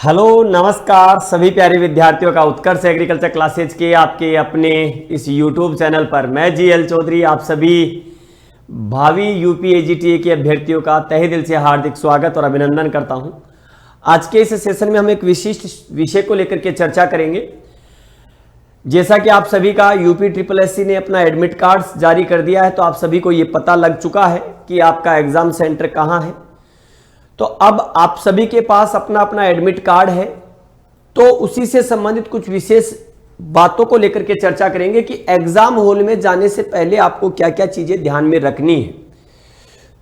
Hello नमस्कार सभी प्यारे विद्यार्थियों का उत्कर्ष एग्रीकल्चर क्लासेज के आपके अपने इस यूट्यूब चैनल पर मैं जीएल चौधरी आप सभी भावी यूपी एजीटीए के अभ्यर्थियों का तहे दिल से हार्दिक स्वागत और अभिनंदन करता हूं। आज के इस सेशन में हम एक विशिष्ट विषय को लेकर के चर्चा करेंगे। जैसा कि आप सभी का यूपी SSSC ने अपना एडमिट कार्ड जारी कर दिया है, तो आप सभी को ये पता लग चुका है कि आपका एग्जाम सेंटर कहाँ है। तो अब आप सभी के पास अपना अपना एडमिट कार्ड है, तो उसी से संबंधित कुछ विशेष बातों को लेकर के चर्चा करेंगे कि एग्जाम हॉल में जाने से पहले आपको क्या क्या चीजें ध्यान में रखनी है।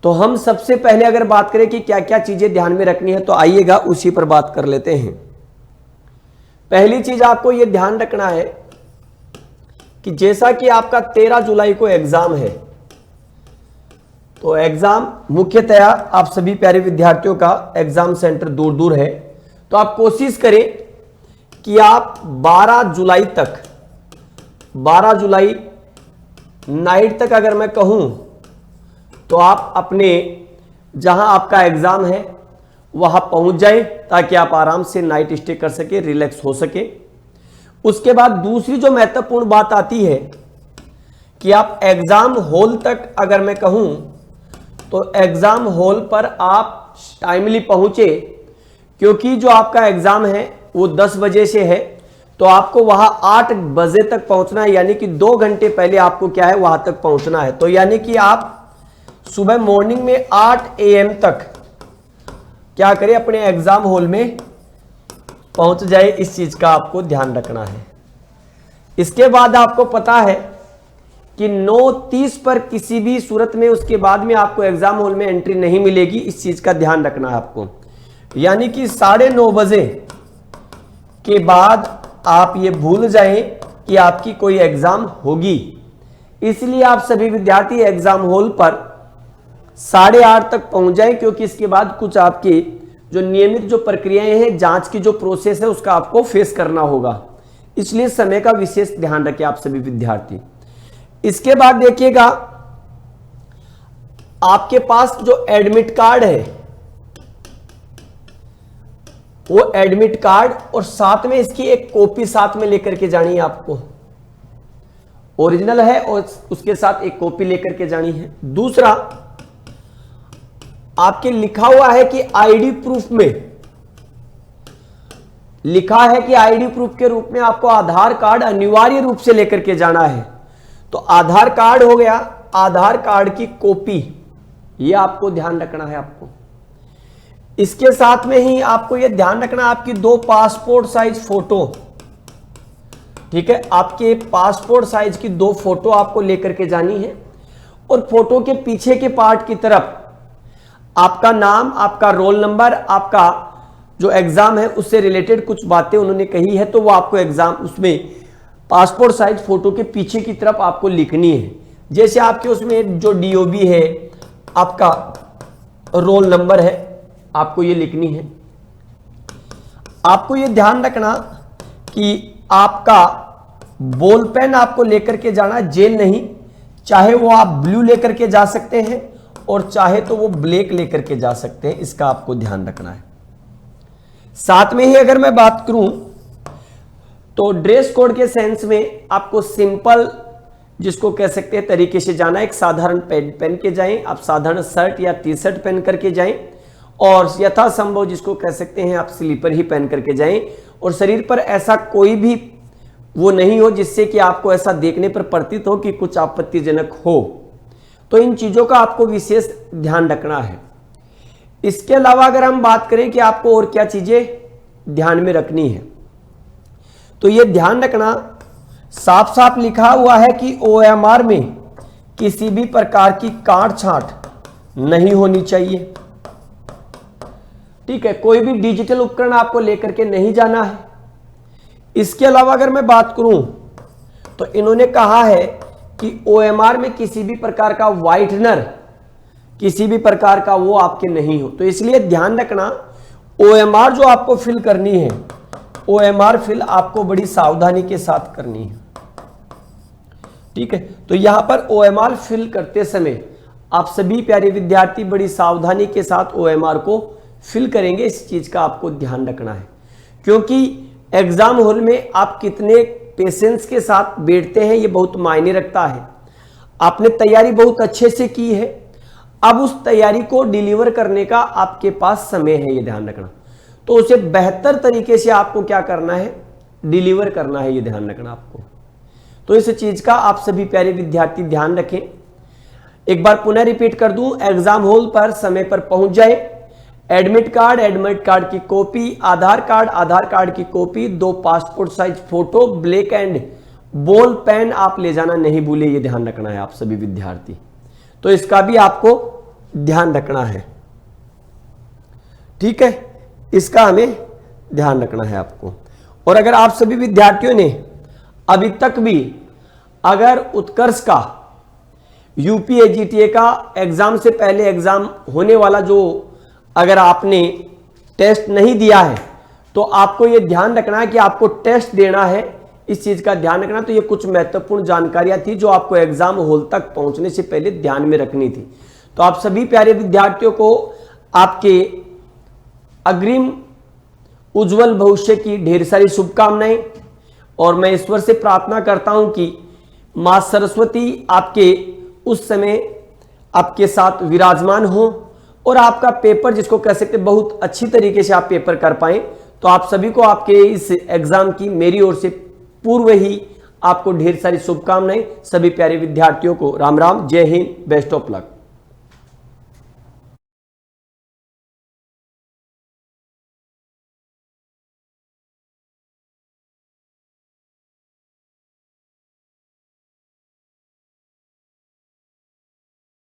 तो हम सबसे पहले अगर बात करें कि क्या क्या चीजें ध्यान में रखनी है, तो आइएगा उसी पर बात कर लेते हैं। पहली चीज आपको यह ध्यान रखना है कि जैसा कि आपका 13 जुलाई को एग्जाम है, तो एग्जाम मुख्यतया आप सभी प्यारे विद्यार्थियों का एग्जाम सेंटर दूर दूर है, तो आप कोशिश करें कि आप 12 जुलाई नाइट तक अगर मैं कहूं तो आप अपने जहां आपका एग्जाम है वहां पहुंच जाएं, ताकि आप आराम से नाइट स्टे कर सके, रिलैक्स हो सके। उसके बाद दूसरी जो महत्वपूर्ण बात आती है कि आप एग्जाम हॉल तक अगर मैं कहूं तो एग्जाम हॉल पर आप टाइमली पहुंचे, क्योंकि जो आपका एग्जाम है वो 10 बजे से है, तो आपको वहां 8 बजे तक पहुंचना है, यानी कि 2 घंटे पहले आपको क्या है वहां तक पहुंचना है। तो यानी कि आप सुबह मॉर्निंग में 8 AM तक क्या करें, अपने एग्जाम हॉल में पहुंच जाए। इस चीज का आपको ध्यान रखना है। इसके बाद आपको पता है कि 9:30 पर किसी भी सूरत में उसके बाद में आपको एग्जाम हॉल में एंट्री नहीं मिलेगी। इस चीज का ध्यान रखना है आपको, यानी कि 9:30 बजे के बाद आप ये भूल जाएं कि आपकी कोई एग्जाम होगी। इसलिए आप सभी विद्यार्थी एग्जाम हॉल पर 8:30 तक पहुंच जाएं, क्योंकि इसके बाद कुछ आपकी जो नियमित जो प्रक्रियाएं हैं, जांच की जो प्रोसेस है, उसका आपको फेस करना होगा। इसलिए समय का विशेष ध्यान रखें आप सभी विद्यार्थी। इसके बाद देखिएगा, आपके पास जो एडमिट कार्ड है वो एडमिट कार्ड और साथ में इसकी एक कॉपी साथ में लेकर के जानी है आपको। ओरिजिनल है और उसके साथ एक कॉपी लेकर के जानी है। दूसरा, आपके लिखा हुआ है कि आईडी प्रूफ में लिखा है कि आईडी प्रूफ के रूप में आपको आधार कार्ड अनिवार्य रूप से लेकर के जाना है। तो आधार कार्ड हो गया, आधार कार्ड की कॉपी, ये आपको ध्यान रखना है आपको। इसके साथ में ही आपको ये ध्यान रखना आपकी 2 पासपोर्ट साइज फोटो, ठीक है, आपके पासपोर्ट साइज की 2 फोटो आपको लेकर के जानी है। और फोटो के पीछे के पार्ट की तरफ आपका नाम, आपका रोल नंबर, आपका जो एग्जाम है उससे रिलेटेड कुछ बातें उन्होंने कही है, तो वो आपको एग्जाम उसमें पासपोर्ट साइज फोटो के पीछे की तरफ आपको लिखनी है। जैसे आपके उसमें जो DOB है, आपका रोल नंबर है, आपको ये लिखनी है। आपको ये ध्यान रखना कि आपका बॉल पेन आपको लेकर के जाना, जेल नहीं, चाहे वो आप ब्लू लेकर के जा सकते हैं और चाहे तो वो ब्लैक लेकर के जा सकते हैं। इसका आपको ध्यान रखना है। साथ में ही अगर मैं बात करूं तो ड्रेस कोड के सेंस में आपको सिंपल, जिसको कह सकते हैं, तरीके से जाना है। एक साधारण पैंट पहन के जाएं, आप साधारण शर्ट या टी-शर्ट पहन करके जाएं, और यथासंभव जिसको कह सकते हैं आप स्लीपर ही पहन करके जाएं। और शरीर पर ऐसा कोई भी वो नहीं हो जिससे कि आपको ऐसा देखने पर प्रतीत हो कि कुछ आपत्तिजनक हो। तो इन चीजों का आपको विशेष ध्यान रखना है। इसके अलावा अगर हम बात करें कि आपको और क्या चीजें ध्यान में रखनी है, तो ये ध्यान रखना, साफ साफ लिखा हुआ है कि OMR में किसी भी प्रकार की काट छांट नहीं होनी चाहिए, ठीक है। कोई भी डिजिटल उपकरण आपको लेकर के नहीं जाना है। इसके अलावा अगर मैं बात करूं तो इन्होंने कहा है कि OMR में किसी भी प्रकार का व्हाइटनर, किसी भी प्रकार का वो आपके नहीं हो। तो इसलिए ध्यान रखना, OMR जो आपको फिल करनी है, OMR फिल आपको बड़ी सावधानी के साथ करनी है, ठीक है। तो यहां पर OMR फिल करते समय आप सभी प्यारे विद्यार्थी बड़ी सावधानी के साथ OMR को फिल करेंगे, इस चीज का आपको ध्यान रखना है। क्योंकि एग्जाम हॉल में आप कितने पेशेंस के साथ बैठते हैं ये बहुत मायने रखता है। आपने तैयारी बहुत अच्छे से की है, अब उस तैयारी को डिलीवर करने का आपके पास समय है, ये ध्यान रखना। तो उसे बेहतर तरीके से आपको क्या करना है, डिलीवर करना है, ये ध्यान रखना आपको। तो इस चीज का आप सभी प्यारे विद्यार्थी ध्यान रखें। एक बार पुनः रिपीट कर दूं, एग्जाम हॉल पर समय पर पहुंच जाए। एडमिट कार्ड की कॉपी, आधार कार्ड की copy, 2 passport size photo, black and ball pen आप ले जाना नहीं भूले, ये ध्यान रखना है आप सभी विद्यार्थी। तो इसका भी आपको ध्यान रखना है, ठीक है, इसका हमें ध्यान रखना है आपको। और अगर आप सभी विद्यार्थियों ने अभी तक भी अगर उत्कर्ष का यूपीएजीटीए का एग्जाम से पहले एग्जाम होने वाला जो अगर आपने टेस्ट नहीं दिया है, तो आपको यह ध्यान रखना है कि आपको टेस्ट देना है, इस चीज का ध्यान रखना। तो ये कुछ महत्वपूर्ण जानकारियां थी जो आपको एग्जाम हॉल तक पहुंचने से पहले ध्यान में रखनी थी। तो आप सभी प्यारे विद्यार्थियों को आपके अग्रिम उज्जवल भविष्य की ढेर सारी शुभकामनाएं, और मैं ईश्वर से प्रार्थना करता हूं कि मां सरस्वती आपके उस समय आपके साथ विराजमान हो और आपका पेपर, जिसको कह सकते बहुत अच्छी तरीके से आप पेपर कर पाए। तो आप सभी को आपके इस एग्जाम की मेरी ओर से पूर्व ही आपको ढेर सारी शुभकामनाएं। सभी प्यारे विद्यार्थियों को राम राम, जय हिंद, बेस्ट ऑफ लक।